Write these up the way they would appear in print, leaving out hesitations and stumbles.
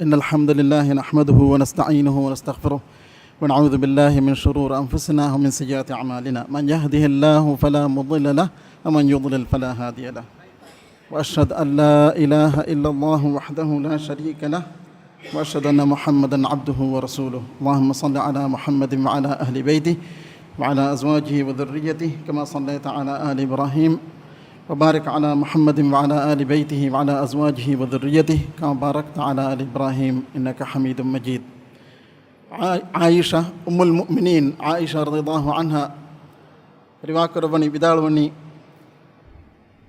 إن الحمد لله نحمده ونستعينه ونستغفره ونعوذ بالله من شرور أنفسنا ومن سيئات أعمالنا من يهده الله فلا مضل له ومن يضلل فلا هادي له وأشهد أن لا إله إلا الله وحده لا شريك له وأشهد أن محمدا عبده ورسوله اللهم صل على محمد وعلى أهل بيته وعلى أزواجه وذريته كما صليت على آل إبراهيم وبارك على محمد وعلى آل بيته وعلى أزواجه وذريته كما باركت على آل إبراهيم إنك حميد مجيد. عائشة أم المؤمنين عائشة رضي الله عنها رواكربني بدالوني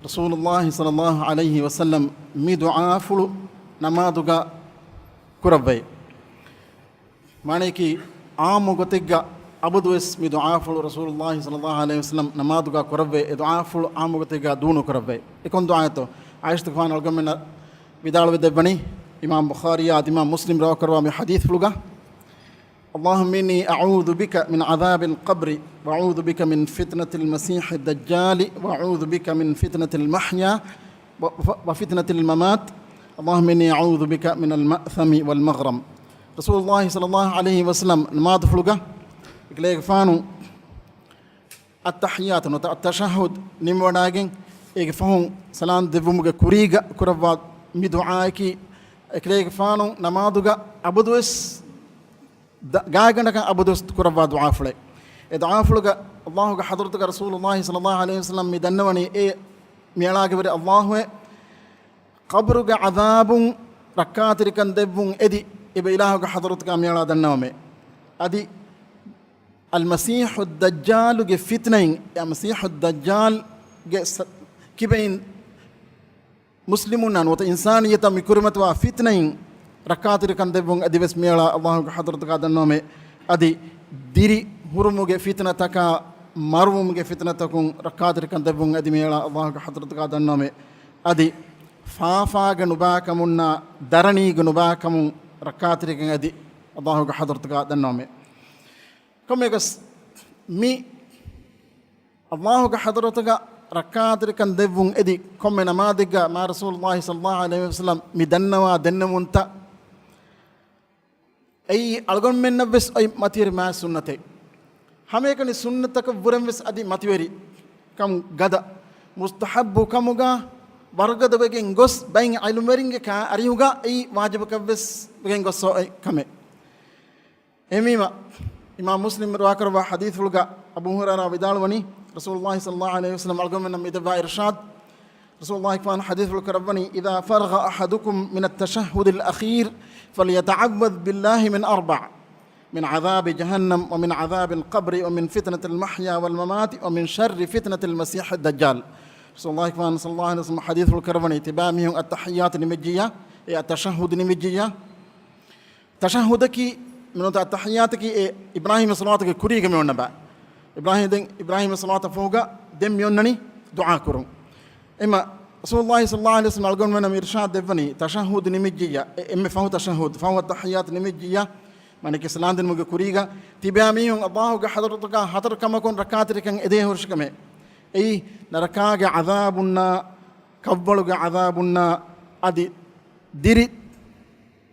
رسول الله صلى الله عليه وسلم مي دعافل نمادغا كربي مانيكي آمغتيغا ಅಬುದುವೆಸ್ ಮಿ ದುಆಫುಲ್ ರಸೂಲುಲ್ಲಾಹಿ ಸಲ್ಲಲ್ಲಾಹು ಅಲೈಹಿ ವಸಲ್ಲಂ ನಮಾದುಗ ಕೊರವೆ ದುಆಫುಲ್ ಆಮುಗತಿಗ ದೂನು ಕೊರವೆ ಇಕೊಂದು ದುಆಯತು ಆಯಿಷಾ ಖಾನ್ ಅಲ್ಗಮೆನ ವಿದಾಳವಿದೆ ಬಣಿ ಇಮಾಮ್ ಬುಖಾರಿ ಆದ ಇಮಾಮ್ ಮುಸ್ಲಿಂ ರವಾ ಕರುವ ಮಿ ಹದೀಸ್ ಫುಲುಗ اللهم إني أعوذ بك من عذاب القبر وأعوذ بك من فتنة المسيح الدجال وأعوذ بك من فتنة المحيا وفتنة الممات اللهم إني أعوذ بك من المأثم والمغرم رسول الله صلى الله عليه وسلم نماد فلوغا إكليك فانو التحيات التشهد نموناجين إك فهم سلام دبومك كوريغا كربا مدعاكي إكليك فانو نمادوغا أبدوس غاغنك أبدوس كربا دعاء فلي دعاء فلوغا الله حضرتك رسول الله صلى الله عليه وسلم مدنوني ميلاغ بري الله قبرك عذاب ركاتركن دبون إدي إبا إلهك حضرتك ميلا دنومي أدي المسيح الدجال جي فتنين يا مسيح الدجال كبين مسلمون وت إنسانية مكرمة وفتنين ركاتر كان دبون أدي بسم الله الله حضرتك هذا النوم أدي ديري هرمو جي فتنة تكا مروم جي فتنة تكون ركاتر كان دبون أدي ميلا الله حضرتك هذا النوم أدي فافا جنوبا كمنا درني جنوبا كم ركاتر كان أدي الله حضرتك هذا النوم كم يقص مي الله كحضرتك ركعت كان دبون إدي كم من ما دقة مع رسول الله صلى الله عليه وسلم مدنوا دنمونتا أي ألقون من نبس أي ماتير ما سنته هم يكني سنتك برم بس أدي ماتيري كم غدا مستحب كموجا برغد بيجين غوس بين علمرينج كا أريوجا أي واجب كبس بيجين غوس أي كمه إميما إمام مسلم رواكر وحديث فلقا أبو هريرة بدالوني رسول الله صلى الله عليه وسلم ألقوا من مدبا إرشاد رسول الله كان حديث فلقا ربني إذا فرغ أحدكم من التشهد الأخير فليتعوذ بالله من أربع من عذاب جهنم ومن عذاب القبر ومن فتنة المحيا والممات ومن شر فتنة المسيح الدجال رسول الله كان صلى الله عليه وسلم حديث فلقا ربني تبامهم التحيات نمجية التشهد نمجية تشهدك من التحيات كي إبراهيم صلواتك كوريك من النبأ إبراهيم صلوات فوقا دم يونني دعاء كرم إما رسول الله صلى الله عليه وسلم ألقون من إرشاد دفني تشهد نمجية إما فهو تشهد فهو التحيات نمجية من كسلان دين مج كوريكا تبياميهم الله كحضرتك حضر كما كون ركعتك إديه ورشكمه أي نركاج عذابنا كبلوج عذابنا أدي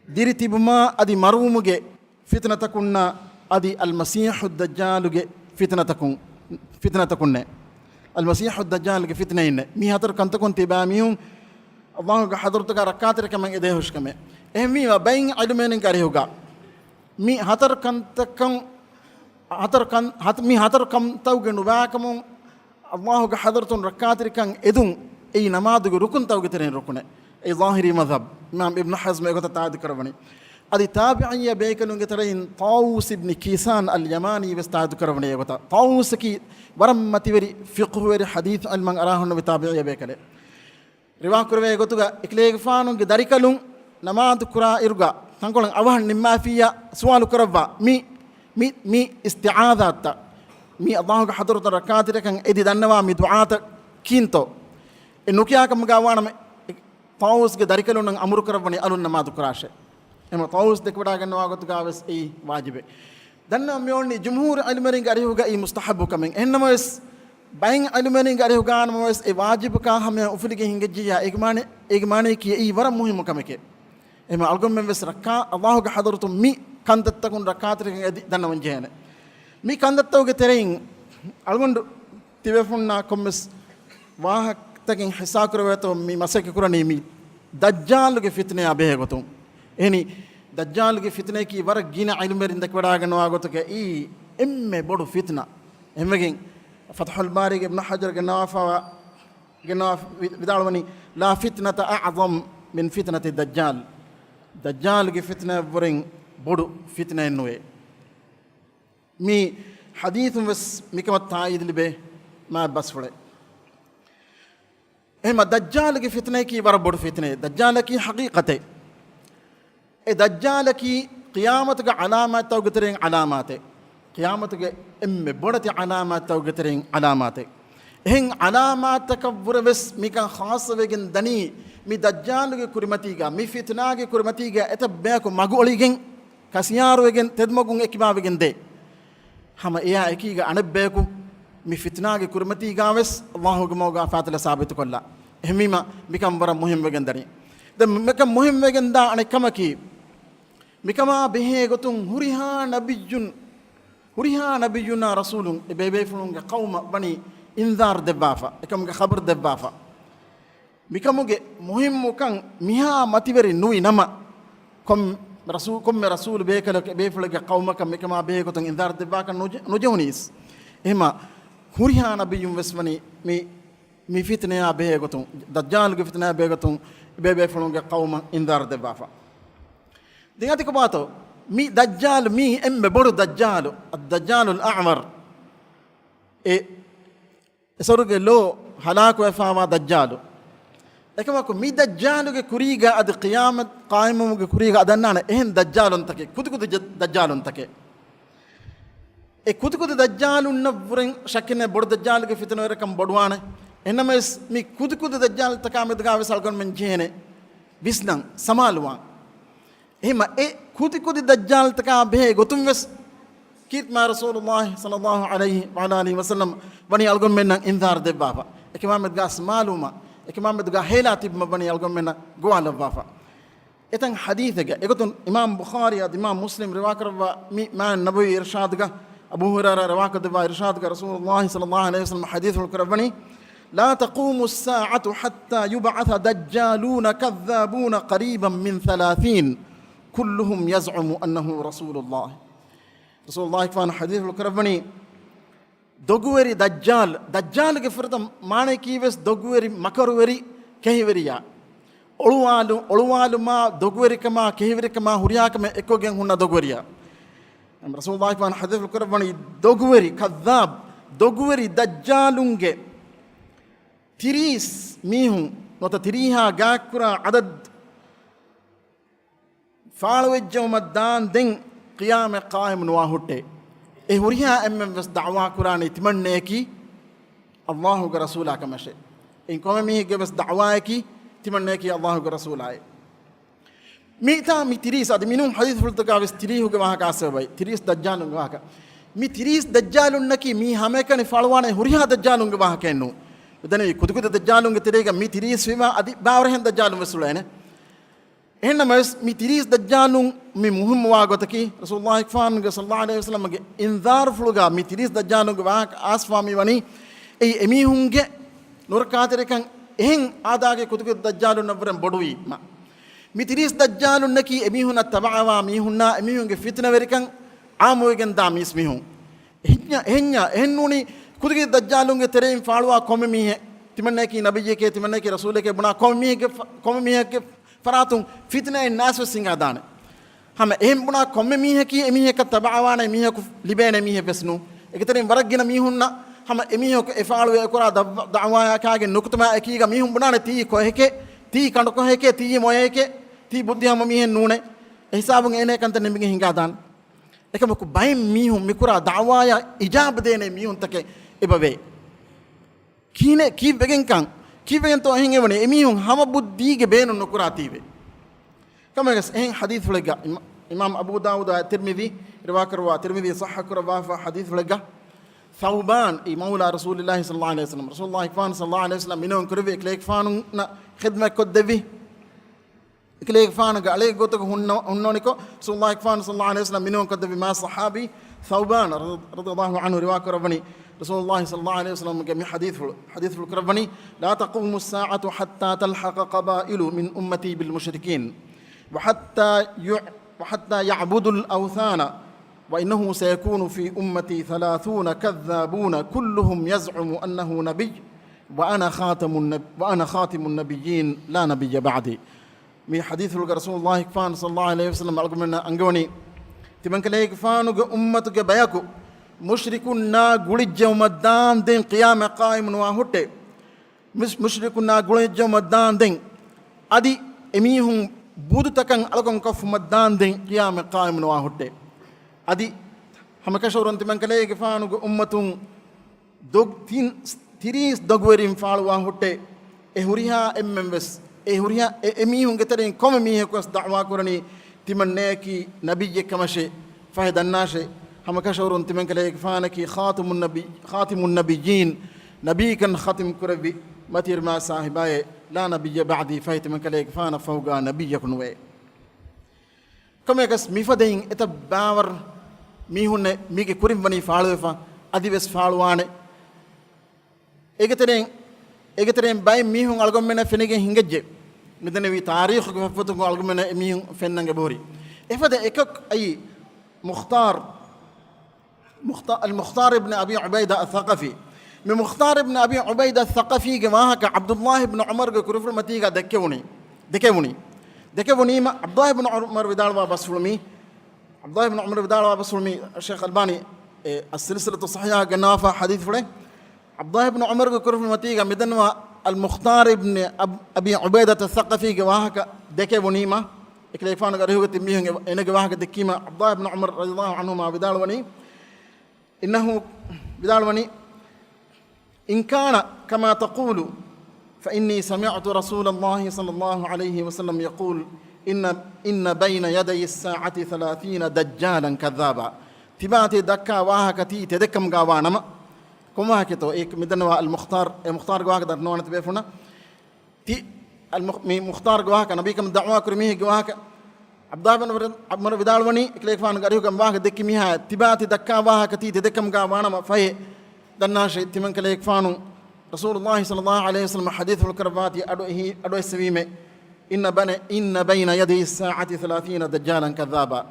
ديري تبما أدي مرومجه فتنة كنا أدي المسيح الدجال فتنة كنا المسيح الدجال فتنين مي هتر كنت كنت باميهم الله حضرتك ركعت كمان إديهوش كمان مي بين علمين كاريهوجا مي هتر كنت كم هتر كم توجن وباكم الله حضرتون ركعت كان إدون أي نماذج ركن توجتين ركنه أي ظاهري مذهب إمام ابن حزم يقول تعاد كربني أدي تابعية بيكلون كترين طاووس ابن كيسان اليماني بستعد كربني يقول طاووس كي برم متوري فقه وري حديث علم أراهن بتابعية بيكله رواق كربي يقول تجا إكليك فانون كداريكلون نماذج كرا إرجع تنقولن أوهن نما فيها سؤال كربا مي استعاذات مي الله كحضرت ركعت لكن إدي دنوا مي دعاء كينتو إنه كيا كم جاوانا طاووس كداريكلون أمر كربني ألون نماذج كراشه إما طاووس دكبر عن نواقط كابس أي واجبه دنا ميوني جمهور علمين قريه أي مستحب كمين إنما بس بين علمين قريه كان بس أي واجب كا هم أفريقيا هنجيا إجماني كي أي ورم مهم كمكه එම අල්ගොම් මෙන් වෙස් රක්කා අල්ලාහුගේ හදරතු මි කන්දත්තකුන් රකාතරකින් ඇදි දන්නවන් ජේන මි කන්දත්තවගේ තෙරෙයින් අල්ගොන්ඩු තිවෙෆුන්නා කොම්මස් ವಾಹಕತකින් හිසා කරවතෝ මි මසක කුරණී මි දජ්ජාල්ගේ ෆිත්නේ අබේ ගොතුම් එනි දජ්ජාල්ගේ ෆිත්නේ කී වර ගින ඉල්මෙරින් දක් වඩාගෙනවා ගොතක ඊ එම්මේ බොඩු ෆිත්නා එමගෙන් ෆත්හුල් බාරිගේ ඉබ්නු හජර් ගනාෆා විදාලවනි ලා ෆිත්නත අඅදම් මින් ෆිත්නති දජ්ජාල් දජ්ජාල්ගේ ෆිත්නා වරින් බොඩු ෆිත්නේ නුවේ මි හදීතුම් වස් මිකමත් තායිද් ලිබේ මා බස්වලේ එහෙම දජ්ජාල්ගේ ෆිත්නේ කී වර බොඩු ෆිත්නේ දජ්ජාලකී හකීකතේ ඒ දජ්ජාලකී ඛියාමතක අලාමාත් තවගතරෙන් අලාමාතේ ඛියාමතගේ එම්මේ බොඩති අලාමාත් තවගතරෙන් අලාමාතේ එහෙන් අලාමාතක වරවස් මිකන් ખાસ වෙගෙන් දනි මි දජ්ජාලගේ කුරිමතිගා මි ෆිත්නාගේ කුරිමතිගා එත බෑකු මගොලිගෙන් කසියාරුවෙගෙන් තෙද්මගුන් එකිබාවෙගෙන් දේ හැම එයා එකීගා අනබ්බෑකු මි ෆිත්නාගේ කුරිමතිගා වෙස් අල්ලාහුගේ මෝගා ෆාතල සාබිත කොල්ලා එහෙමීම මිකම් වර මුහිම් වෙගෙන් දනි දැන් මිකම් මුහිම් වෙගෙන් දා අනෙකමකී මිකමා බෙහෙ ගොතුන් හුරිහා නබියුනා රසූලුන් එබේබේ ෆුලුන්ගේ කවුම බනි ඉන්දාර් දෙබ්බාෆා එකම්ගේ ඛබර් දෙබ්බාෆා මිකමුගේ මුහිම් මුකන් මිහා මතිවරි නුයි නම කොම් රසූල් බේකලක බේෆුලගේ කවුමක මිකමා බෙහෙ ගොතුන් ඉන්දාර් දෙබ්බාක නොජෝනිස් එහෙම හුරිහා නබියුන් වෙස්වනි mi fitnaya be gotun dajjal ge fitnaya be gotun bebe fulunge qawma indar de bafa dingati ko bato mi dajjal mi embe bodu dajjal ad-dajjal al-a'mar esoruge lo halaku efawa dajjal ekama ko mi dajjal ge kuriga ad qiyamat qaimum ge kuriga adannana ehen dajjalun take kudu dajjalun take e kudu dajjalun navren shakine bodu dajjal ge fitna rekam bodwane එනමස් මි කුදුකුද දජ්ජාල් තකාමෙද ගාව සල්කන් මෙන් ජේනේ විස්නම් සමාලුවා එහෙම ඒ කුදුකුද දජ්ජාල් තකා බේ ගොතුම් වෙස් කීත් මා රසූලුල්ලාහි සල්ලල්ලාහු අලයිහි වඅලාලිහි වසල්ලම් වනි අල්ගොම් මෙන් ඉන්දාර් දෙබ්බාෆා එකමාමෙද ගා සමාලුමා එකමාමෙද ගා හේලා තිබ්ම වනි අල්ගොම් මෙන් ගෝලබ්බාෆා එතන් හදීතක එගොතුන් ඉමාම් බුඛාරි අද ඉමාම් මුස්ලිම් රිවා කරවා මි මා නබවි ඉර්ෂාදක අබූ හුරයිරා රිවා කරවා ඉර්ෂාදක රසූලුල්ලාහි සල්ලල්ලාහු අලයිහි වසල්ලම් හදීතුල් කරවනි لا تقوم الساعة حتى يبعث دجالون كذابون قريبا من 30 كلهم يزعم أنه رسول الله كفان حديث الكربني دوغوري دجال كفرت ماني كيفس دوغوري مكروري كهيوريا أولوالو ما دوغوري كما كهيوري كما هريا كما إكوغن هنا دوغوريا رسول الله كفان حديث الكربني دوغوري كذاب دوغوري دجالونجي තිරීස් මීහුන් නොත තිරීහා ගාක්කුරා අදද් ෆාලවෙජ්ජවම දාන් දෙන් qiyaam qaim nuwa hutte e huriha emmem was da'wa qur'an itmanne ki allah ga rasula kamashe in kome mi ge was da'wa ki itmanne ki allah ga rasula ay mita mi tiris ad minum hadith fulta ga was tirihu ge waha ka asbay tiris dajjalun ge waha ka mi tiris dajjalun naki mi hame kane falwane huriha dajjalun ge waha kennu udane kudukuda dajjalun ge terega mi tiris wima adi bawrehen dajjalun wesulene එහෙනම් මේ 30 දජ්ජාලුන් මේ මුහම්ම වාගතකි රසූලුල්ලාහි ෆාන්ගේ සල්ලල්ලාහු අලයිහි වසල්ලම්ගේ ඉන්දාර් ෆ්ලුගා මේ 30 දජ්ජාලුන්ගේ වාහක ආස්වාමි වනි ඒ එමිහුන්ගේ නුරකාතරකන් එහෙන් ආදාගේ කුතුක දජ්ජාලුන් නවරන් බොඩුයි මේ 30 දජ්ජාලුන් නකි එමිහුන තබාවා මිහුන්නා එමිහුන්ගේ ෆිත්න වෙරිකන් ආමෝගෙන් දා මිස් මිහුන් එහෙන්ඥා එහෙන්නුනි කුතුක දජ්ජාලුන්ගේ තෙරෙන් ෆාලුවා කොම මිහ තිමන්නේ කි නබියගේ තිමන්නේ කි රසූලගේ බුනා කොම මිහගේ faratum fitna en nas singa dana hama ehm buna komme miheki emiheka tabawana emiheku libene mihe besnu ekiterin waragina mihunna hama emiheku efalu ekora da'wa kaage nukutma ekiga mihun bunane ti ko heke ti kandu ko heke ti moyeke ti buddhi hama mihen nune hisabun ene kanta nemige hinga dan ekamaku bayim mihun mikura da'wa ya ijab dene mihun take ebave kine ki begen kan kiven to hin evane emihun hama buddhige beenu nukuratiwe kamagas hin hadith fulega imam abu daud at-tirmidhi riwayat karwa tirmidhi sahha karwa fa hadith fulega thawban maula rasulullah sallallahu alaihi wasallam rasulullah sallallahu alaihi wasallam minon kurve klek fanu na khidma koddevi إكليك فان عليه قوتك هنونيكو رسول الله كفان صلى الله عليه وسلم منهم قد بما صحابي ثوبان رضي الله عنه رواك ربني رسول الله صلى الله عليه وسلم جميع حديث الكربني لا تقوم الساعة حتى تلحق قبائل من أمتي بالمشركين وحتى يعبدوا الأوثان وإنه سيكون في أمتي 30 كذابون كلهم يزعم أنه نبي وأنا خاتم النبيين لا نبي بعدي. من حديث رسول الله كفان صلى الله عليه وسلم ألقمنا أنجوني تمنك ليك فانو أمتك بياكو مشركنا غولج مدان دين قيام قائم وهوتة مشركنا غولج مدان دين أدي أميهم بود تكن ألقم كف مدان دين قيام قائم وهوتة أدي هم كشورن تمنك ليك فانو أمتون دوغ تيريس دوغورين فال وهوتة إهوريها إممبس إهوريها أميهم كترين كم ميه كوس دعوة كورني تمنيكي نبي كمشي فهد الناس هم كشورن تمنك ليك فانكي خاتم النبيين نبي كان ختم كربي متير ما صاحباي لا نبي بعدي فهد تمنك ليك فانا فوق نبي يكونوا كم يكس ميفدين إتباور ميهون ميكي كورين بني فالوفا أدي بس فالوانه إكترين باي ميهون ألقم منا فينيك هنجج مثلا في تاريخ كفتكم ألقم منا ميهون فيننا جبوري إفدا إكك أي المختار ابن أبي عبيدة الثقفي من مختار ابن أبي عبيدة الثقفي جماعة عبد الله بن عمر كروف المتيجة دكوني ما عبد الله بن عمر بدال وبسلمي عبد الله بن عمر بدال وبسلمي الشيخ الباني السلسلة الصحيحة جنافة حديث فله عبد الله بن عمر كروف المتيجة مدن المختار ابن أبي عبيدة الثقفي جماعة دكوني ما إكليفان قريه تميهم إن جماعة دكيمة عبد الله بن عمر رضي الله عنهما بدال وني إنه بدال وني إن كان كما تقول فإني سمعت رسول الله صلى الله عليه وسلم يقول إن بين يدي الساعة 30 دجالا كذابا تباتي دكا واهكتي تدكم قاوانما كم واهكتو إيك مدنوا المختار قواهك در نوانا تبيفونا تي المختار قواهك نبيكم دعوة كرميه قواهك عبد الله بن عمر بدال وني إكليك فان قريه كم واهك دكي ميها تباتي دكا واهكتي تدكم قاوانما فهي دناش تمن كليك فانو رسول الله صلى الله عليه وسلم حديث الكربات أدوه السبيمة إن بين يدي الساعة 30 دجالا كذابا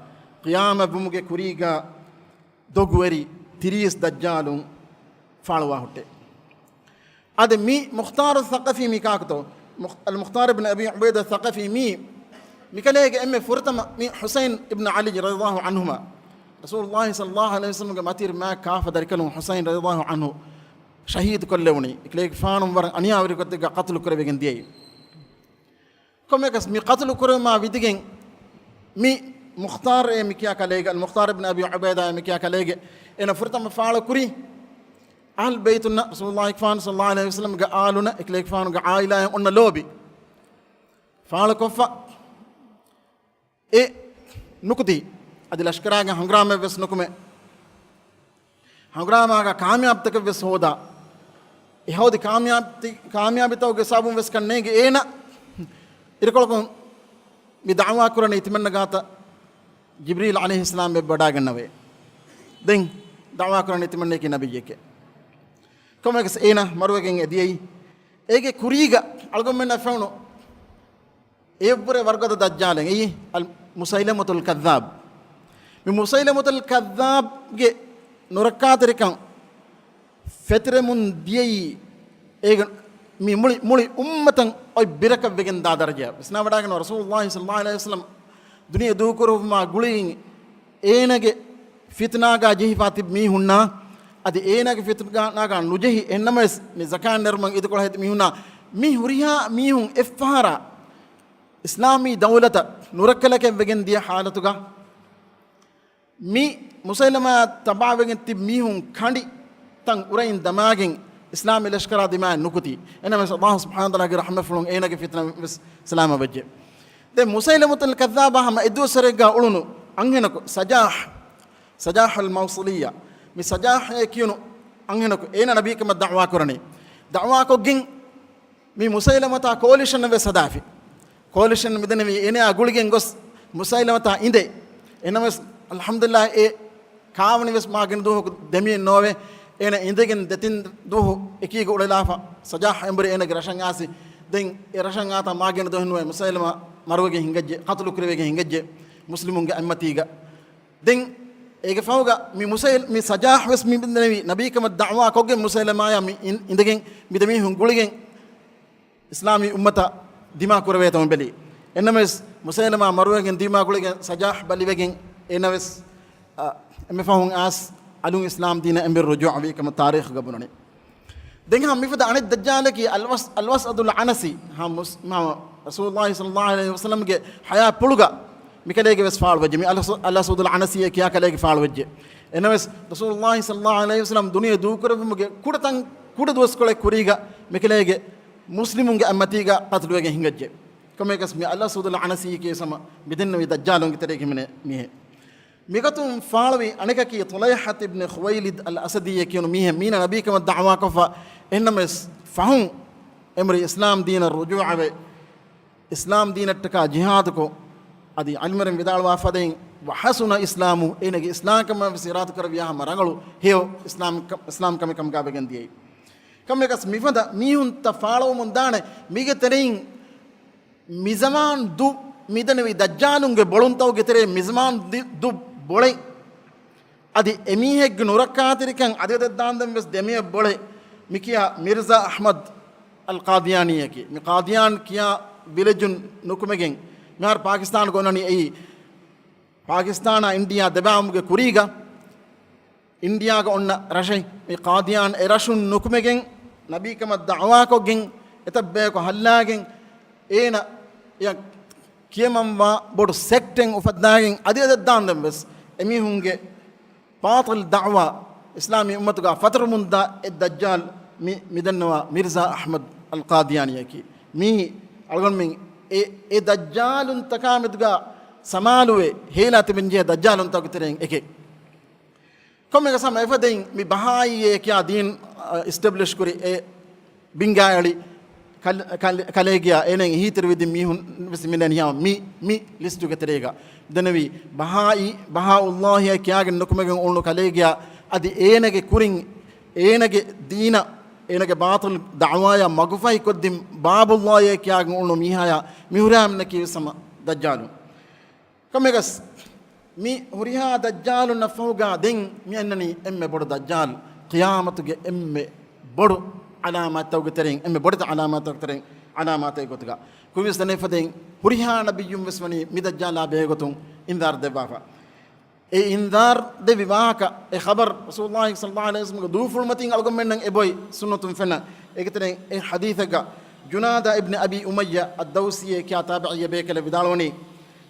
قيامة بمك كوريغا دوغوري تريس دجال فالوا هوتي هذا مي مختار الثقفي ميكاكتو المختار ابن أبي عبيدة الثقفي مي كليك أمي فرتم مي حسين ابن علي رضي الله عنهما رسول الله صلى الله عليه وسلم ماتير ما كاف ذلك حسين رضي الله عنه شهيد كلوني إكليك فانم ورن أنيا وريكوتك قتل كربيجن ديي كم يكس مي قتل كرب ما بيدين مي مختار مكيا كليج المختار ابن أبي عبيدة مكيا كليج إن فرتم فعل كري أهل بيتنا رسول الله كفان صلى الله عليه وسلم قالنا إكليك فان قايلا أن لوبي فعل كفا نكدي أدي لشكراga हंग्राम में बस नुकमे हंग्राम आगा कामयाब तक बस होदा यहोदी कामयाबी तो साबुन बस करने के ना इरकों मिदावा कुरने इतमन गाता जिब्रील अलैहिस्सलाम में बड़ा गन्नवे दिन दावा कुरने इतमन की नबी के कम एक ना मरुवेंगे दिए एक कुरीगा अलगम में नफ़ानो एक पूरे वर्ग तो दज्जालेंगे ये मुसैलमतुल कज़्ज़ाब मुसैलमतुल कज़्ज़ाब के नुरक्कात रिकं फ़तरमुन दिए एक मुड़ी उम्मतंग और बिरक बिगन दादर जा इसना बड़ा कि रसूलुल्लाह सल्लल्लाहु अलैहि वसल्लम दुनिया दूकुरु मा गुलिंग एनगे फितना का जही फातिब मी हुन्ना अदि एनगे फितना का नुजही एनमस मी ज़कान नरमंग इदको है मी हुन्ना मी हुरिया मी हुं इफ़ारा इस्लामी दौलत नुरक्कल के बिगन दिया हालत का मी मुसलमा तबावेगन तिब मी हुं खंडी तंग उरइन दमागिंग इस्लामी लश्करा दिमाग नुकुती इन्हें में अल्लाह सुब्हानहु व तआला की रहमत फलों एना के फितना सलाम बजे दे मुसैलमतुल कज़्ज़ाब हम इदु सरेगा उलुनु अंगेनको सजाह अल मौसुलिया मी सजाह क्यों अंगेनको एना नबी के मत दावा करने दावा को गिंग मी मुसैलमता कोलिशन वे सदाफी coalition midane ene aguligen gos musailamata inde enames alhamdulillah e kaawani wes magen do demi nove ene indegen detin do ekiga ulalafa sajah embure ene grashan asi den e rashan ata magen do henwe musailama marwege hingajje qatlu kurwege hingajje muslimunge ammatiga den ege fawga mi musail mi sajah wes mi bindnewi nabi kam da'wa koge musailama ya mi indegen mi demi hun guligen islami ummata dima kurwe tam beli enames musailama marwegen dima guligen sajah baliwegen enames emme fahun as alun islam dina ember rujuu wi kam tarikh gabunani den ham mi fada anid dajjal ki alwasadul anasi ham ma rasulullah sallallahu alaihi wasallam ge haya puluga mikalege wes faal wajje mi alwasadul anasi kiya kalege faal wajje enames rasulullah sallallahu alaihi wasallam duniya du kurabumuge kudatan kuda dos kole kuriga mikalege muslimunge ammatiga qatluge hingajje kame kas mi alwasadul anasi ki sama bidinno dajjalon ki terege mine mihe migatum faalawi anekaki Tulayhat ibn Khuwaylid al-Asadi yakinu mihe mina nabi kam da'wa kafa innamas fahum emri islam din ar-rujuu ave islam din attaka jihad ko adi almaram vidalwa fadein wa hasuna islamu enage islam kam sirat karwiya marangalu heo islam kam ga begandiyai kamekas mifada mihun ta faalaw mundane mige terein mizaman du midane dajjalunge boluntaw getere mizman du bole adi emiheg nurakatirikan adi dandam bes demiye bole mikiya Mirza Ahmad al-Qadiani ki mi Qadian kiya village nukumegen mar Pakistan gonani ei Pakistan India debamge kuriga India ga onna rashay mi Qadian erashun nukumegen nabi kam da'wa ko gen etabbe ko hallagen ena ya kiyamamwa bodu secting ufadnagen adi dandam bes emi hunge batil da'wa islami ummatuga fatr munda ad-dajjal midanwa Mirza Ahmad al-Qadiani ki mi algon min e dajjalun takamidga samaluwe hela timinje dajjalun tagtereng eke komme ga sama efadein mi bahai e kya din establish kuri e bingaali kalegia enen hitir widi mi hun bismilen ya mi listu geterega denawi bahaullah ya kiyagen nukumegen onno kalegia adi enage kurin enage dina enage batil da'waya magfai koddim babullah ya kiyagen onno mihaya mihuram naki sama dajjalu kamegas mi huriha dajjalu nafuga den mi annani emme bodo dajjal qiyamatuge emme bodo alamat tawgetereng emme bodo alamat tawgetereng alamat ay gotga kumis dane faden huriha nabiyum wasmani midajjala be gotun indar de bafa e indar de vivaka e khabar rasulullah sallallahu alaihi wasallam duful matin algom men e boy sunnatum fena e getereng e hadithaga junada ibn abi umayya ad-dawsi kya tabi'i be kala vidalwani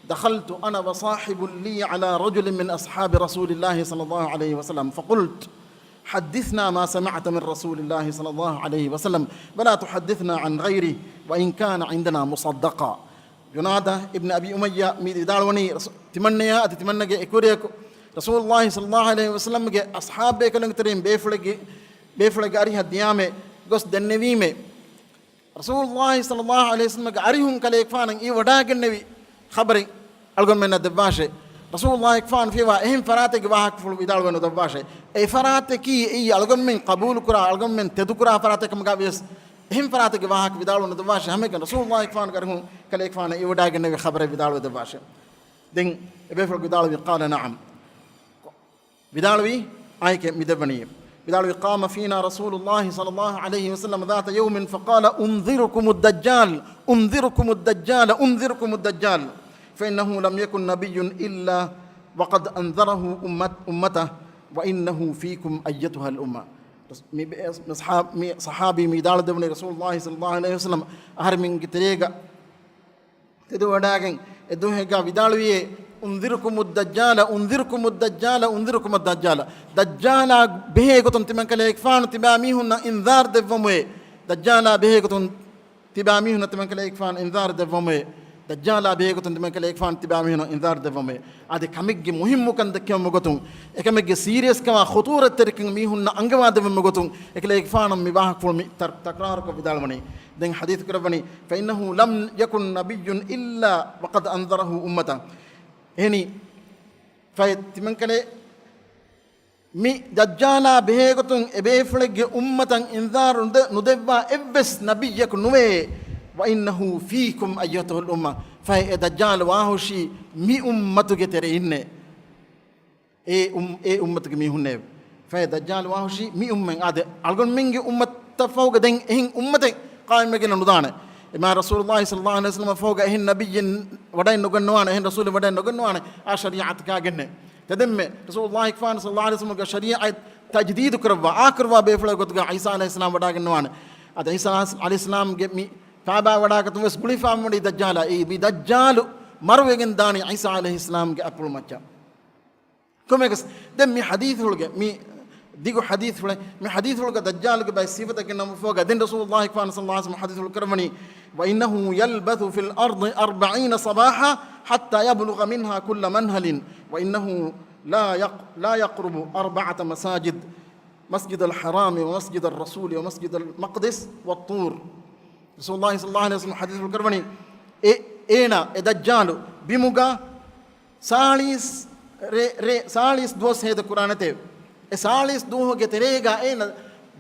دخلت أنا وصاحب لي على رجل من أصحاب رسول الله صلى الله عليه وسلم فقلت حدثنا ما سمعت من رسول الله صلى الله عليه وسلم ولا تحدثنا عن غيره وإن كان عندنا مصدقا جنادة ابن أبي أمية ميدالوني تمنيا أتتمنى إكوريك رسول الله صلى الله عليه وسلم أصحاب بيكلن ترين بيفلق أريها ديامة قص دنويمة رسول الله صلى الله عليه وسلم أريهم كليك فانا إيه وداك النبي خبري ألقون من الدباشة رسول الله يكفان فيها إهم فراتك واحد فلو يدال ونو دباشة أي فراتك إيه ألقون من قبول كرا ألقون من تدكرا فراتك مقابيس إهم فراتك واحد يدال ونو دباشة هم كان رسول الله يكفان كرهم كليك فان إيه وداك النبي خبري يدال ونو دباشة دين بيفرق يدال قال نعم يدال وي أيك مدبني يدال قام فينا رسول الله صلى الله عليه وسلم ذات يوم فقال أنذركم الدجال أنذركم الدجال أنذركم الدجال فإنه لم يكن نبي إلا وقد أنذره أمته وإنه فيكم أيتها الأمة صحابي ميدال دبني رسول الله صلى الله عليه وسلم أهر من كتريغا تدو وداغن ادوهيغا vidalwiye أنذركم الدجال أنذركم الدجال أنذركم الدجال دجال بهيغتون تمن كليك فان تباميهن إنذار دفموي دجال بهيغتون تباميهن تمن كليك فان إنذار دفموي ದಜ್ಜಾಲ ಬೇಗುತಂ ದಿಮಕಲೆ ಏಕ್ಫಾನ್ ತಿಬಾಮಿನ ಇಂದಾರ್ ದೆವಮೆ ಅದೆ ಕಮಿಗ್ಗೆ ಮುಹಿಮ್ಮು ಕಂದಕ್ಕೆ ಮಗತುಂ ಏಕಮೆಗ್ಗೆ ಸೀರಿಯಸ್ ಕಮ ಖುತೂರತ್ ತರಿಕಿಂ ಮೀಹುನ್ನ ಅಂಗವಾದವೆ ಮಗತುಂ ಏಕಲೆ ಏಕ್ಫಾನ್ ಮಿವಾಹ ಫುಲ್ಮಿ ತಕ್ರಾರ್ ಕೊ ವಿದಾಲ್ಮನಿ ದೆಂ ಹದೀತ್ ಕರವನಿ ಫೈನ್ನಹು ಲಂ ಯಕುನ್ ನಬಿಯ್ಯುನ್ ಇಲ್ಲಾ ವಕದ್ ಅಂದರಹು ಉಮ್ಮತ ಏನಿ ಫೈ ತಿಮಕಲೆ ಮಿ ದಜ್ಜಾಲ ಬೇಗುತುಂ ಎಬೇಫುಳೆಗೆ ಉಮ್ಮತಂ ಇಂದಾರ್ ನುದೆವ್ವಾ ಎವ್ವೆಸ್ ನಬಿಯ್ಯಕು ನುವೆ وإنه فيكم أيتها الأمة فدجال واهوشي مي أمتك ترى إنه أمتك مي هنّه فدجال واهوشي مي أمّن هذا ألقون منك أمة تفوق دين إهن أمتك قائم مكين ندانه ما رسول الله صلى الله عليه وسلم فوق إهن نبي ودين نقنوانه إهن رسول ودين نقنوانه الشريعة كأجنه تدم رسول الله كفان صلى الله عليه وسلم كشريعة تجديد كربا آكربا بيفلا قد عيسى عليه السلام وداعن نوانه هذا عيسى عليه السلام جمي ಕಾಬಾ ವಡಾಕತು ವೆಸ್ ಗುಳಿಫಾಮ್ ಮಾಡಿ ದಜ್ಜಾಲ ಈ ಬಿ ದಜ್ಜಾಲು ಮರುವೆಗೆನ್ ದಾನಿ ಐಸಾ ಅಲೈಹಿ ಸಲಾಮ್ಗೆ ಅಪ್ಪಳು ಮಚ್ಚ ಕೊಮೆಗಸ್ ದೆಂ ಮಿ ಹದೀಸ್ ಹುಳ್ಗೆ ಮಿ ದಿಗು ಹದೀಸ್ ಹುಳೆ ಮಿ ಹದೀಸ್ ಹುಳ್ಗೆ ದಜ್ಜಾಲ್ಗೆ ಬೈ ಸಿಫತಕ್ಕೆ ನಮ್ಮ ಫೋಗ ದೆನ್ ರಸೂಲುಲ್ಲಾಹಿ ಸಲ್ಲಲ್ಲಾಹು ಅಲೈಹಿ ವಸಲ್ಲಂ ಹದೀಸ್ ಹುಳ್ ಕರ್ಮನಿ ವ ಇನ್ನಹು ಯಲ್ಬಥು ಫಿಲ್ ಅರ್ದ್ 40 ಸಬಾಹಾ ಹತ್ತಾ ಯಬ್ಲುಗ ಮಿನ್ಹಾ ಕುಲ್ಲ ಮನ್ಹಲಿನ್ ವ ಇನ್ನಹು ಲಾ ಯಕ್ರಬು 4 ಮಸಾಜಿದ್ مسجد الحرام ومسجد الرسول ومسجد المقدس والطور رسول الله صلى الله عليه وسلم حديث الكربني اينا دجال بيموغا ساليس دوس هيد قرآن ته ساليس دوه گتريگا اينا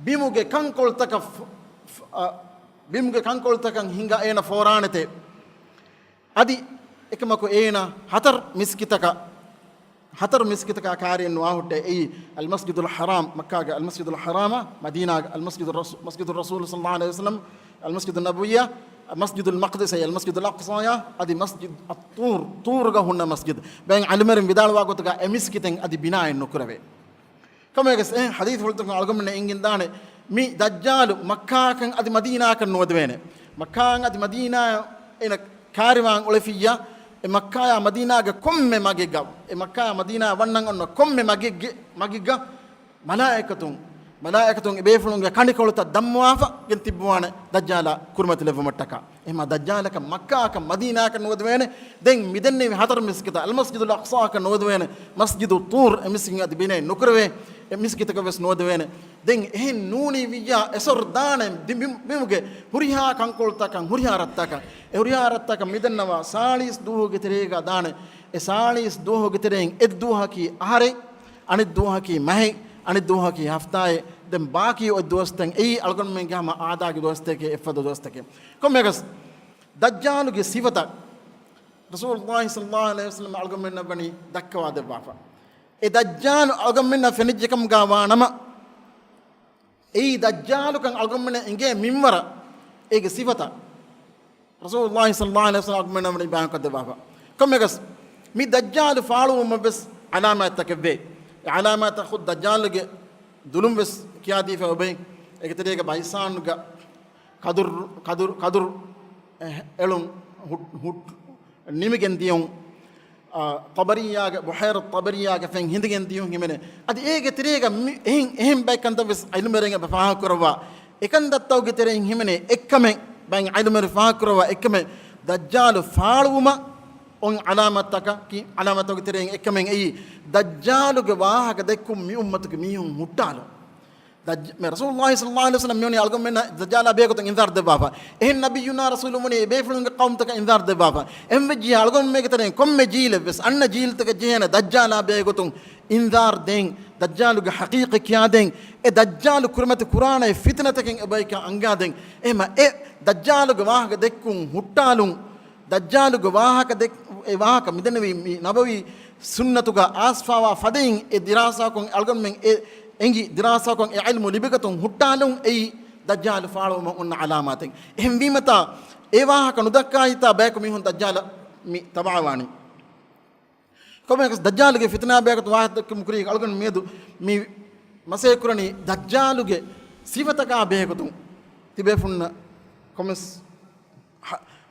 بيموغا كانكول تك بيموغا كانكول تك هينگا اينا فوران ته ادي එකමකෝ اينا هتر مسكتك كارين واحد أي المسجد الحرام مكة المسجد الحرام مدينة مسجد الرسول صلى الله عليه وسلم المسجد النبوية مسجد المقدس أي المسجد الأقصى أدي مسجد الطور طور هنا مسجد بين علمرين بدال واقول تكا مسكتين أدي بناء النكرة كم يقص حديث فلتكم على قمنا إنجن دانة مي دجال مكة كان أدي مدينة كان نودوينه مكة أدي مدينة إن كارمان أولفية مكة مدينة كم ماجيجا مكة مدينة ونن كم ماجيجا ملائكة بيفلون كانيكولو تدموافا ينتبوانا دجالا كرمة لفمتكا إما دجالا كمكة كمدينة كنودوينه دين ميدني هتر مسكتا المسجد الأقصى كنودوينه مسجد الطور مسكين أدبينه نكروه مسكتا كبس نودوينه دين هن نوني ويا أسر دانم بيموجه هريها كانكولتا كان هريها رتاكا ميدنوا ساليس دوه كتريغا دانه ساليس دوه كترين إدوها كي أهري أن إدوها كي مهي أن الدوها كي هفتاي دم باقي الدوستن أي ألقون من كهم عادا كدوستك إفادة دوستك كم يقص دجال كي صفة رسول الله صلى الله عليه وسلم ألقون من بني دكوا دبافا دجال ألقون من فنيجكم غوانما دجال كان ألقون من إنجي ميمرا صفة رسول الله صلى الله عليه وسلم ألقون من بني بانك دبافا كم يقص مي دجال فعلوا ما بس علامة تكبي علامات خود دجال کے دلم بس کیا دی فبے ایک طرح کا بائسان کا قدر علم ہٹ نیمگندیوں طبریہ کے بحیر طبریہ کے فین ہندگندیوں کی میں نے اد ایک طرح کا اہم بیکنت بس علم رنگ بفاہ کروا ایکندتو کی طرح ہی میں نے ایک میں بین علم رفاہ کروا ایک میں دجال فاڑوما on alamataka ki alamataka tereng ekkamen ei dajjaluge wahaka dekkum mi ummatuge mihun muttalo me rasulullah sallallahu alaihi wasallam yoni algom men dajjala be goten indar de baba en nabiyuna rasulumuni be fulunge qawm taka indar de baba emji algom me tereng komme jile bes anna jil taka jehena dajjala be goten indar den dajjaluge haqiqi kya den e dajjalu kurmat qur'ana e fitna taken e bayka anga den ema e dajjaluge wahaka dekkum huttalun dajjaluge wahaka dek واهك مدنوي نبوي سنتك أسفا فدين الدراسة كون ألقون من إنجي دراسة كون علم لبكتون هتالون أي دجال فارو من علامات هم بيمتا واهك ندكايتا بيك ميهون دجال تبعواني كم يكس دجال کے فتنہ بيك واحد مكري ألقون ميدو مي مسيكرني دجال کے صفتك بيكتون تبيفون كمس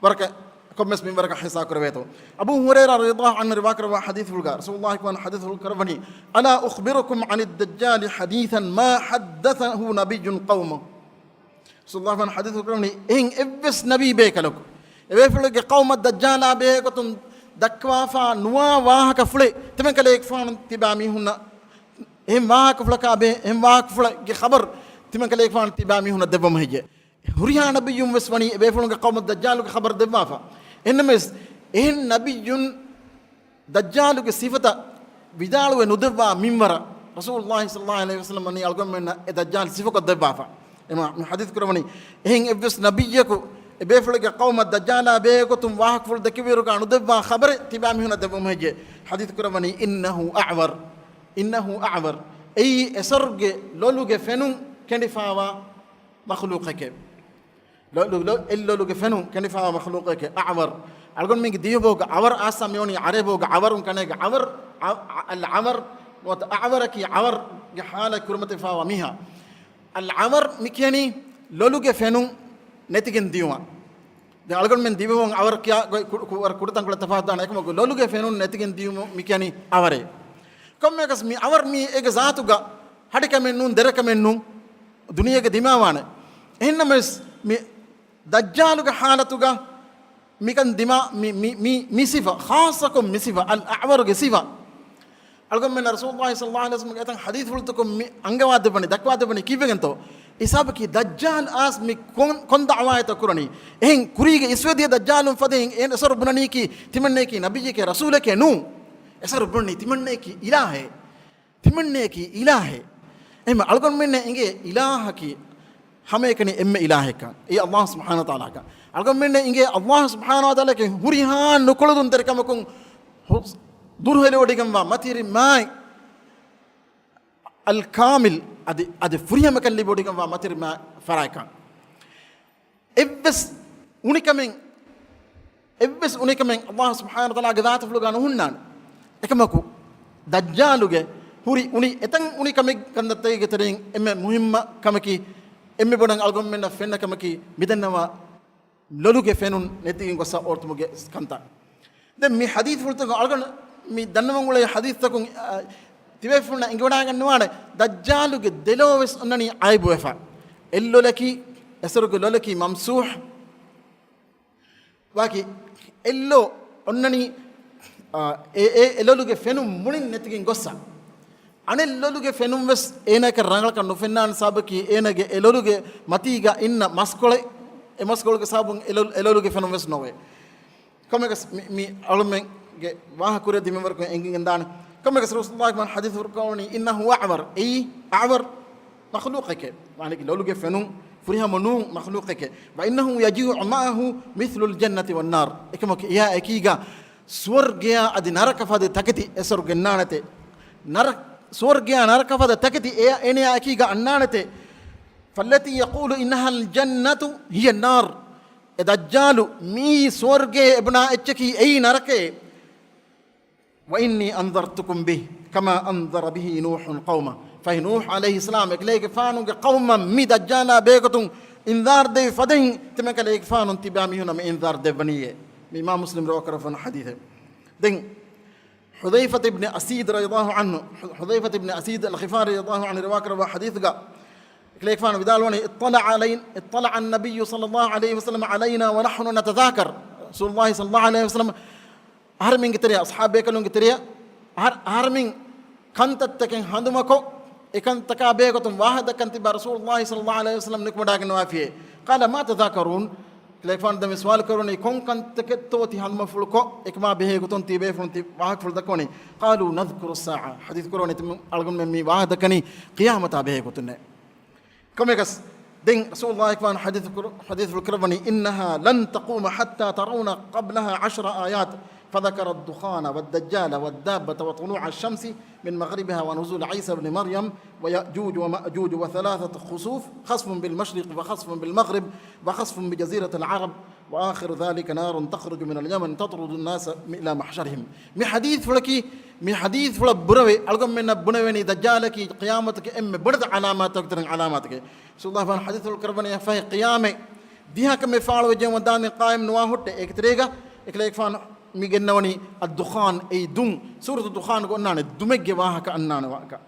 بركة كمس من بركة حسا كربيتو أبو هريرة رضي الله عنه رواية حديث القار رسول الله كان حديث الكربني ألا أخبركم عن الدجال حديثا ما حدثه نبي قومه رسول الله كان حديث الكربني إن إبس نبي بيك لك evefuge qawma dajjala be gotun dakwafa nuwa wahaka fule temen kale ekfan tiba mi hunna em wahaka fulaka be em wahaka fula ge khabar temen kale ekfan tiba mi hunna debam hije huriya nabiyum waswani evefuge qawma dajjalu ge khabar debafa enmes en nabiyun dajjalu ge sifata vidalu e nudeva minwara rasulullah sallallahu alaihi wasallam ni algom men e dajjal sifako debafa ema hadith kurawani en evs nabiyyaku ebefuge qawma dajjala be gotum wahak ful dekiviru ga nudeva khabar tiba mi hunna debam hije hadith kurawani innahu a'war ay esarge loluge fenun kendifawa makhluqake loluge fenun kendifawa makhluqake a'war algon mingi diyoboga awar asam yoni areboga awarun kanega awar al amar wa a'waraki awar ge hala kurmati fawa miha al amar mikyani loluge fenun netigen diyuma de algon men dibon awar kya kurutan kula tafadana ekmo loluge fenun netigen diyuma mikyani aware komme gas mi awar mi ege zatuga hadikamen nun derakamen nun duniyage dimawane ennames mi dajjaluge halatuga mikan dima mi sifa khasakum mi sifa al a'war ge sifa algom men rasulullah sallallahu alaihi wasallam gatan hadith fultukum mi angawade bani dakwade bani kivegento isab ki dajjal as mi kon da'wayata kurani en kurige iswedi dajjalun fadin en asar bunani ki timanne ki nabiyye ke rasul ke nu asar bunni timanne ki ilahe em algom men inge ilaha ki hame kani emme ilahe ka e allah subhanahu wa ta'ala ka algom men inge allah subhanahu wa ta'ala ke hurihan nukoludun terkamakun durhele odigamba matiri mai al kamil ade furiyama kan libodigamba matiri ma faraika evves unikamen allah subhanahu wa ta'ala ge zaatu flugana hunnan ekamaku dajjaluge huri uni etan unikame kandatte ge terin emme muhimma kamaki emme bodan algom men fenna kamaki midannawa loluge fenun netigin gossa ortumuge kanta den mi hadith fulta algon mi dannamangule hadith takun tiwefuna ingwada gannuwane dajjaluge deloves onnani aibu efa ellolaki esaruge lolaki mamsuh waki ello onnani eloluge fenum munin netigin gossa anel loluge fenum wes enaka rangal kan nofennan sabaki enage eloluge matiga inna maskole emaskolge sabun eloluge fenum wes nowe komegas mi alumen ge waha kure dimmer ko engin dan komegas rasulullah man hadith furqani innahu a'war ay a'war makhluqake yani eloluge fenum furiha monu makhluqake wa innahu yaji'u ma'ahu mithlu al-jannati wan nar ekamo ya ekiga swargya adinaraka fade takati esorge nanate narak swargya naraka fade takati ene ekiga annanate فالتي يقول إنها الجنة هي النار دجال مي سورجي ابن اتشكي أي نركي وإني أنذرتكم به كما أنذر به نوح قومه فنوح عليه السلام إكليك فانو قوما مي دجالا بيكتون إنذار دي فدين تمك ليك فانو انتبامي هنا من إنذار دي بنية مما مسلم روكر فن حديثه دين حذيفة بن أسيد رضي الله عنه حذيفة بن أسيد الغفاري رضي الله عنه روكر حديث كليك فانو بدالوني اطلع النبي صلى الله عليه وسلم علينا ونحن نتذاكر رسول الله صلى الله عليه وسلم هرمين كتريا أصحاب بيكلون كتريا هرمين كنت تكن هندمكو إكن تكابيكتم واحد كنت برسول الله صلى الله عليه وسلم نكمداك نوافيه قال ما تذاكرون كليك فان دم سوال كروني كون كنت تكتوتي هندمفلكو إكما بهيكتون تيبي فلنتي واحد فلدكوني قالوا نذكر الساعة حديث كروني تم ألقون ممي واحد كني قيامة بهيكتون كميكس دين رسول الله كمان حديث الكربني إنها لن تقوم حتى ترون قبلها 10 آيات فذكر الدخان والدجال والدابة وطلوع الشمس من مغربها ونزول عيسى بن مريم ويأجوج ومأجوج وثلاثة خسوف خسف بالمشرق وخسف بالمغرب وخسف بجزيرة العرب وآخر ذلك نار تخرج من اليمن تطرد الناس إلى محشرهم من حديث فلكي من حديث فل بروي ألقم من بنويني دجالك قيامتك إم برد علاماتك ترن علاماتك رسول الله فان حديث الكربني فهي قيامة ديها كم يفعل وجه ودان قائم نواهد إكتريجا إكليك فان ميجنوني الدخان أي دم سورة الدخان قلنا الدمج واها كأننا واكا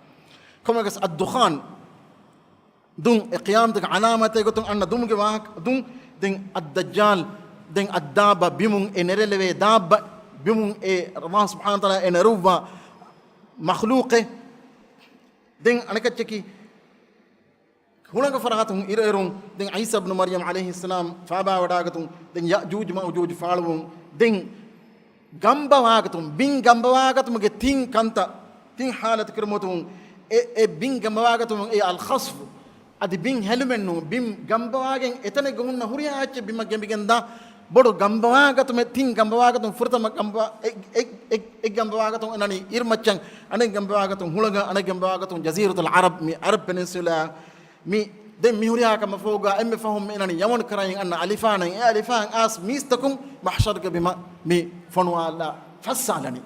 كم يقص الدخان دم قيامتك علاماتك قلتم أن دمج واها دم دين الدجال den adaba bimun enerelewe dabba bimun e Allah subhanahu wa ta'ala eneruwa makhluqe den anakacheki hulanga farahatun irerun den Isa ibn Maryam alayhi salam faba wadagatun den Ya'juj Ma'juj falwun den gamba wagatum bin gamba wagatum ge tin kanta tin halat kirmotum e bin gamba wagatum e al khasf adi bin helmennu bin gamba wagen etane gunna huriya acce bima gembigenda bodo gamba wagatum tin gamba wagatum furtama gamba e gamba wagatum anani irmachan ane gamba wagatum hulanga ane gamba wagatum jaziratul arab mi arab peninsula mi den mi huriya kama foga emme fahum enani yamon karayin anna alifan e alifan as mistakum mahsharka bima mi fonwa la fassalani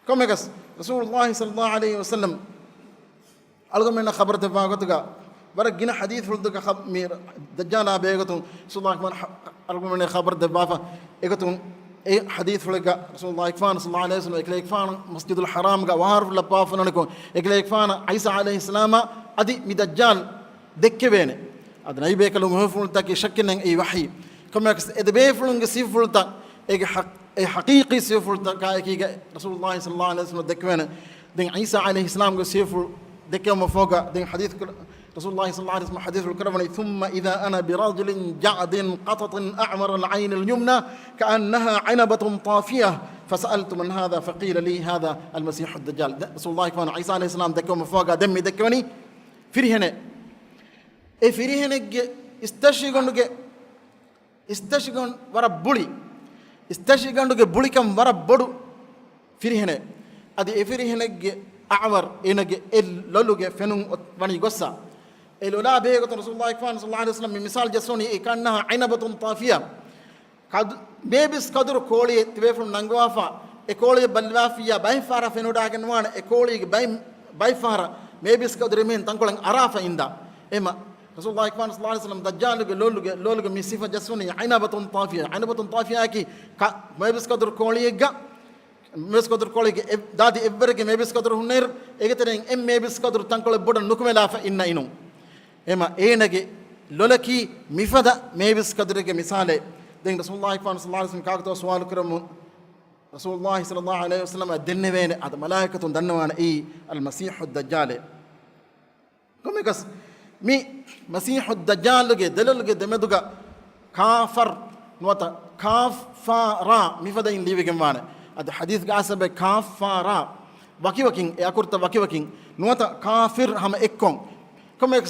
comme gas rasulullah sallallahu alaihi wasallam algomena khabar de bagatuga bara gina hadith fulduga mi dajjala begatun sallallahu algomena khabar de bafa egatun e hadith fulga rasulullah sallallahu alaihi wasallam eklek fan masjidul haram ga war la pafanako eklek fan isa alaihi salama adi mi dajjal dekkebene adna ibekalo mufulta ki shakkinen e wahi comme edbe fulunga sifulta e haqiqi sifulta ka ki rasulullah sallallahu alaihi wasallam dekkebene den isa alaihi salam go siful dekkema foga den hadith rasulullah sallallahu alaihi wasallam hadith al-karamani thumma idha ana bi rajulin ja'din qatatin a'mar al-ayn al-yumna ka'annaha 'inabatun tafiyah فسألت من هذا فقيل لي هذا المسيح الدجال رسول الله كان عيسى عليه السلام دكما فوق دمي دكوني فريهنه e firihenegge istashigon wara buli istashigonduge bulikam wara bodu firihene adi e firihenegge awar enage el loluge fenun wani gossa e lola be goto rasulullah sallallahu alaihi wasallam misal jasoni e kannaha ainabatun tafiya kad bebis kadur koli tibefun nangwafa e koli balwafiya bay fara fenuda genwana e koli bay fara bebis kadur men tankolan arafa inda ema rasulullah sallallahu alaihi wasallam dajjaluge loluge mi sifa jasuni ainabatun tafiya ki mebis kadur koliyega mebis kadur kolige dadi evverge mebis kadur hunner egeteren em mebis kadur tankole bodan nukumela fa inna inu ema enage lolaki mifada mebis kadurge misale den rasulullah sallallahu alaihi wasallam kaagto suwal karamu rasulullah sallallahu alaihi wasallam dennevene ad malaikatun dannawana e al masih ad dajjal comme gas mi masihu dajjaluge dalaluge demeduga kafar nuwata kafara mifada in liwege mane ad hadith ga asabe kafara wakiwakin e akurta wakiwakin nuwata kafir hama ekkon comme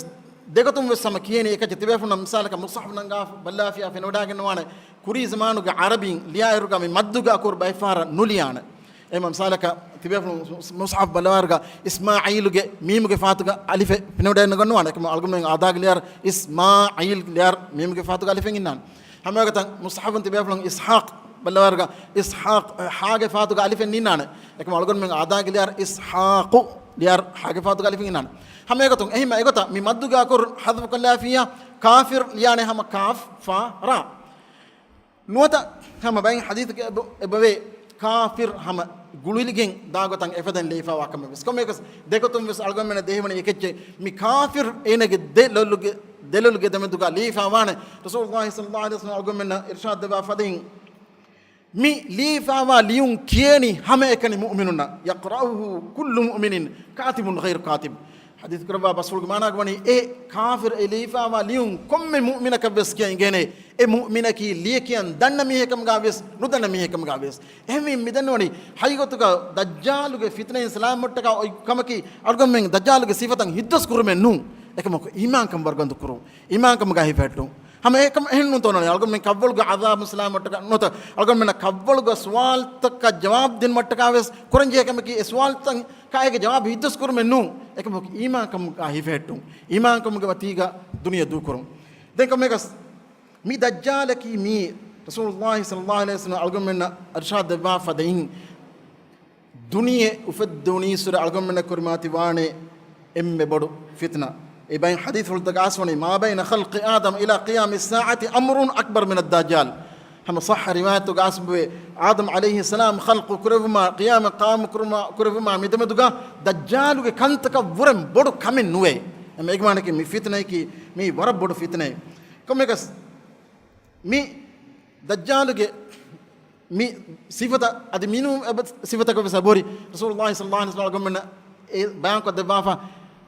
degatum wesama kiyeni eka tibefuna misalaka musahab nanga ballafiya fenodagen wane kuri zamanu ga arabin liyaruga mi madduga akur bayfara nuliyana emam salaka tibefuna musahab ballawarga ismailuge mimuge fatuga alife fenodagen gonwane kam algumen adag liyar ismail liyar mimuge fatuga alife innan hamaga tan musahab tibefuna ishaq ballawarga ishaq haage fatuga alife ninane ekam algumen adag liyar ishaq liyar haage fatuga alife innan hamegatun ehima egota mi madduga kur hadf kallafiya kafir yani hama kaf fa ra nuwata hama bayin hadith ke ebawe kafir hama gululigen dagotan efadan leifa wakam bes komekas degotum bes algomena dehimani ekecce mi kafir enege deluluge demeduga leifa wane rasulullah sallallahu alaihi wasallam algomena irshad deba fadin mi leifa wa liun kieni hama ekani mu'minuna yaqra'uhu kullu mu'minin katibun ghayr katib hadith kurba basul gmana gwani e kafir e lifa wa liun komme mu'mina ka bes kiyen gene e mu'mina ki liyekian danna mi hekam ga bes nudanna mi hekam ga bes ehmi midanwani haygotuga dajjaluge fitna islam mottaka kamaki argommen dajjaluge sifatan hiddas kurumen nu ekamako iman kam bargandu kuru iman kam ga hifettu hama ekam hennu tonani algommen kavvolga azab islam mottaka nota algommen kavvolga swal takka jawab din mottaka bes kuranje kamaki swal tan kaege jawab hiddas kurumen nu ekamako iman kam ga hifettu iman kam ga matiga duniya du kurum den kamegas mi dajjalaki mi rasulullah sallallahu alaihi wasallam algommen arshad ba fadain duniya ufadduni sur algommen kurmati wane emme bodu fitna e bain hadith ul tagaswani ma bain khalq adam ila qiyam as-sa'ati amrun akbar min ad-dajjal hama sah riwayat tagasbe adam alayhi salam khalq kurvma qiyam qam kurvma midemeduga dajjaluge kantaka wuram bodu kamen nuwe me egmanake mi fitna ki mi wara bodu fitna komegas mi ದಜ್ಜಾಲುಗೆ ಮಿ ಸಿಫತ ಅದು ಮೀನು ಸಿಫತಕ ಸಬೋರಿ ರಸೂಲುಲ್ಲಾಹಿ ಸಲ್ಲಲ್ಲಾಹು ಅಲೈಹಿ ವಸಲ್ಲಂ ಗಮ್ಮನ ಬಯಾನ್ ಕೊದ್ದ ಬಾಫಾ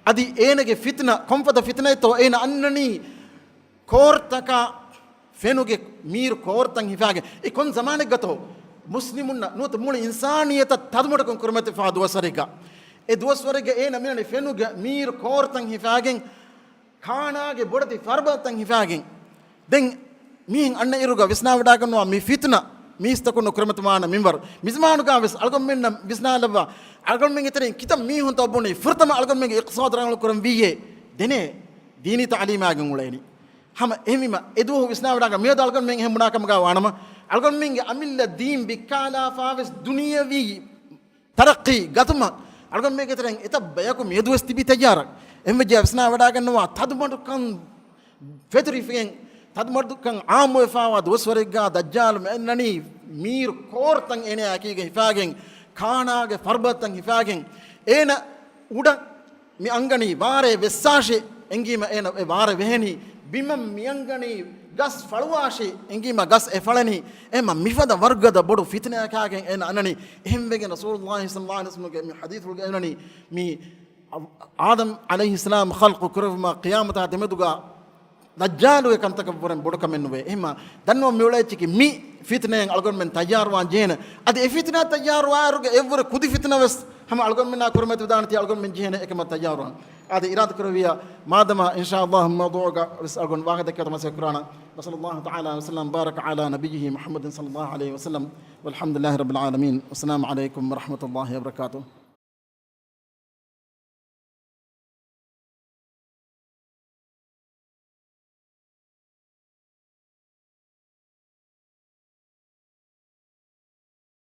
ಅದಿ ಏನಗೆ ಫಿತ್ನಾ ಕೊಂಫದ ಫಿತ್ನಾ ಇತ್ತೋ ಏನ ಅನ್ನನಿ ಕೋರ್ತಕ ಫೆನುಗೆ ಮೀರು ಕೋರ್ತಂಗ್ ಹಿಫಾಗೆ ಈ ಕೊಂದ್ ಜಮಾನೆಗೆ ಗತೋ ಮುಸ್ಲಿಮುನ್ನ ನೂತ ಮೂಲ ಇನ್ಸಾನಿಯತ ತದ್ಮುಟಕಂ ಕುರ್ಮತಿ ಫಾ ದುವಸರಿಗ ಎ ದುವಸರಿಗ ಏನ ಮಿನನೆ ಫೆನುಗೆ ಮೀರು ಕೋರ್ತಂಗ್ ಹಿಫಾಗೆ ಖಾನಾಗೆ ಬೊಡತಿ ಫರ್ಬತಂಗ್ ಹಿಫಾಗೆ ದೆನ್ ಮೀಹಿಂ ಅಣ್ಣ ಇರುಗ ವಿಸ್ನಾವಡಾಗನ್ನುವ ಮಿ ಫಿತ್ನಾ ಮೀಸ್ತಕೊಂಡು ಕುರ್ಮತಮಾನ ಮಿಂಬರ್ ಮಿಜ್ಮಾನುಗ ವಿಸ್ ಅಲ್ಗೊಮ್ಮೆನ್ನ ವಿಸ್ನಾಲವ ಅಲ್ಗೊಮ್ಮೆಂಗೆ ಇತರೆ ಕಿತ ಮೀಹುಂತ ಒಬ್ಬುನಿ ಫುರ್ತಮ ಅಲ್ಗೊಮ್ಮೆಂಗೆ ಇಕ್ಸಾದ್ರಂಗಳು ಕುರಂ ವಿಯೆ ದೆನೆ ದೀನಿ ತಾಲೀಮಾಗೆ ಉಳೇನಿ ಹಮ ಎಮಿಮ ಎದು ವಿಸ್ನಾವಡಾಗ ಮೇದ ಅಲ್ಗೊಮ್ಮೆಂಗೆ ಹೆಮ್ಮುನಾಕಮಗ ವಾಣಮ ಅಲ್ಗೊಮ್ಮೆಂಗೆ ಅಮಿಲ್ಲ ದೀನ್ ಬಿಕ್ಕಾಲಾ ಫಾವಿಸ್ ದುನಿಯವಿ ತರಕ್ಕಿ ಗತಮ ಅಲ್ಗೊಮ್ಮೆಂಗೆ ಇತರೆ ಇತ ಬಯಕು ಮೇದುವಸ್ ತಿಬಿ ತಯಾರ ಎಮ್ಮಜ ವಿಸ್ನಾವಡಾಗನ್ನುವ ತದ್ಮಡುಕಂ ಫೆತರಿಫಿಯಂ ತದ್ಮರ್ದುಕಂ ಆಮು ಫಾವ ದೋಸ್ವರಿಗ ದಜ್ಜಾಲ್ ನನಿ ಮೀರ್ ಕೋರ್ತಂಗ್ ಏನೇ ಆಕಿಗೆ ಹಿಫಾಗೆಂ ಖಾನಾಗೆ ಫರ್ಬತ್ತಂಗ್ ಹಿಫಾಗೆಂ ಏನ ಉಡ ಮಿ ಅಂಗಣಿ ವಾರೆ ವೆಸ್ಸಾಶೆ ಎಂಗೀಮ ಏನ ವಾರ ವೆಹನಿ ಬಿಮಂ ಮಿ ಅಂಗಣಿ ಗಸ್ ಫಳುವಾಶೆ ಎಂಗೀಮ ಗಸ್ ಎ ಫಳನಿ ಎಮ ಮಿಫದ ವರ್ಗದ ಬೊಡು ಫಿತ್ನೆ ಆಕಾಗೆಂ ಏನ ಅನನಿ ಎಹೆಂಬೆಗೆ ರಸೂಲುಲ್ಲಾಹಿ ಸಲ್ಲಲ್ಲಾಹು ಅಲೈಹಿ ವಸಲ್ಲಂ ಮಿ ಹದೀಸ್ ಹುಲ್ಗೆ ಏನನಿ ಮಿ ಆದಮ್ ಅಲೈಹಿಸ್ಸಲಾಂ ಖಲ್ಕು ಕುರಮ ಕಿಯಾಮತ ದೆಮೆದುಗ ದಜ್ಜಾಲು ಕಂತಕ ಬುರಂ ಬೊಡಕಮೆನ್ನುವೆ ಹಿಮ ದನ್ವ ಮಿವಳೈಚಿಕಿ ಮಿ ಫಿತ್ನೆಯಂ ಅಲ್ಗೊನ್ಮೆನ್ ತಯಾರ್ವಾನ್ ಜೇನ ಅದು ಎ ಫಿತ್ನಾ ತಯಾರ್ವಾರುಗೆ ಎವ್ವರ ಕುದಿ ಫಿತ್ನವಸ್ ಹಮ ಅಲ್ಗೊನ್ಮೆನ್ ಕುರ್ಮತಿ ಉದಾನತಿ ಅಲ್ಗೊನ್ಮೆನ್ ಜೇನ ಏಕಮ ತಯಾರ್ವಾನ್ ಅದು ಇರಾದ ಕರವಿಯ ಮಾದಮ ಇನ್ಶಾ ಅಲ್ಲಾಹ್ ಮೌದುಗ ಅಲ್ಗೊನ್ ವಾಗದಕ್ಕೆ ತಮಸ ಕುರಾನ ವಸಲ್ಲಲ್ಲಾಹು ತಆಲಾ ವಸಲ್ಲಂ ಬಾರಕ ಅಲಾ ನಬಿಯಿಹಿ ಮುಹಮ್ಮದ್ ಸಲ್ಲಲ್ಲಾಹು ಅಲೈಹಿ ವಸಲ್ಲಂ ವಲ್ಹಮ್ದುಲಿಲ್ಲಾಹಿ ರಬ್ಬಿಲ್ ಆಲಮೀನ್ ಅಸ್ಸಲಾಮು ಅಲೈಕುಂ ವರಹಮತುಲ್ಲಾಹಿ ವಬರಕಾತುಹು.